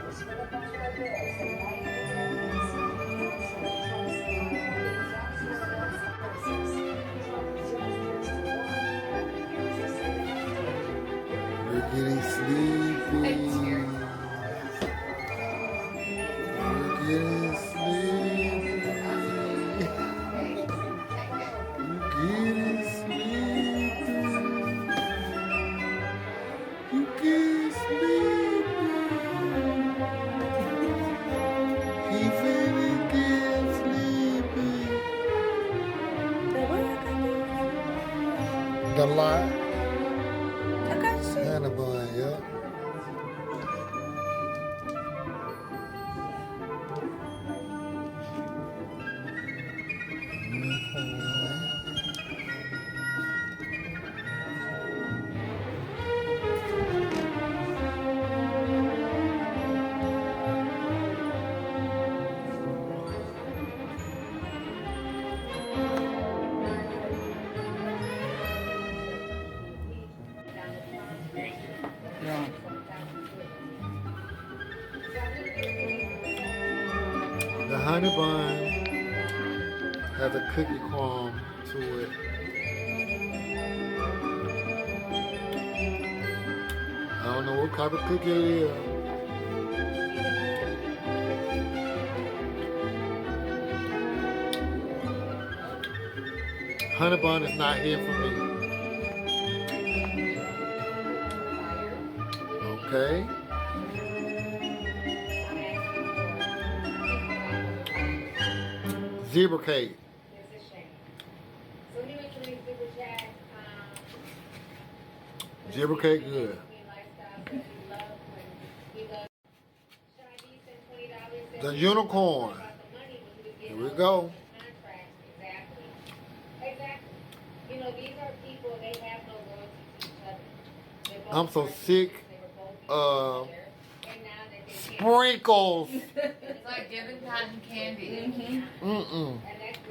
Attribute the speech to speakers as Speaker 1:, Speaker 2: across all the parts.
Speaker 1: We're getting sleepy. We're getting sleepy. We're getting sleepy. You get sleepy. He finna get sleepy. The lot. Hannibal, yeah. The honey bun has a cookie crumb to it. I don't know what type of cookie it is. Honey bun is not here for me. Okay. Zebra cake. Zebra cake good. The unicorn. Here we go. I'm so sick of sprinkles.
Speaker 2: It's like giving cotton candy.
Speaker 1: Mm-mm.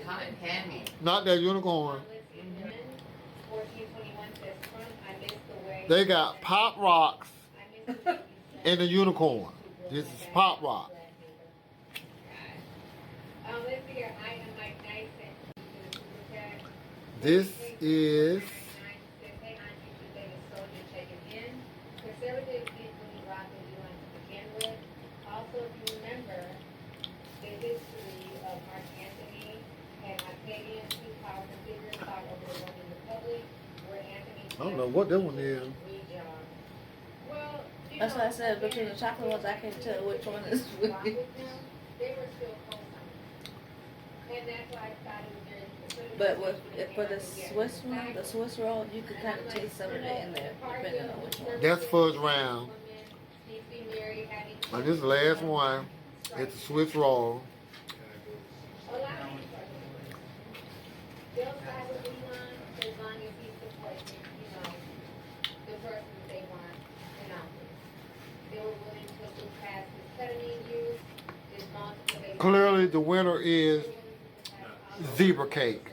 Speaker 2: Cotton candy.
Speaker 1: Not that unicorn. They got Pop Rocks and the unicorn. This is Pop Rock. This is
Speaker 3: also, if you remember the history of Mark Antony and Octavian, two powerful figures fought over the Roman Republic, where Antony.
Speaker 1: I don't know what that one is.
Speaker 3: Well,
Speaker 4: that's what I said. Between the chocolate ones, I can't tell which one is which.
Speaker 3: They were still close, and that's why I thought it was very.
Speaker 4: But for the Swiss one, the Swiss roll, you could kind of taste some of it in there, depending on which one.
Speaker 1: That's first round. And this last one, it's a Swiss roll.
Speaker 3: They'll side with Elon as long as he supports, the person that they want in office. They were willing to look past his ketamine use, his multiple.
Speaker 1: Clearly, the winner is zebra cake.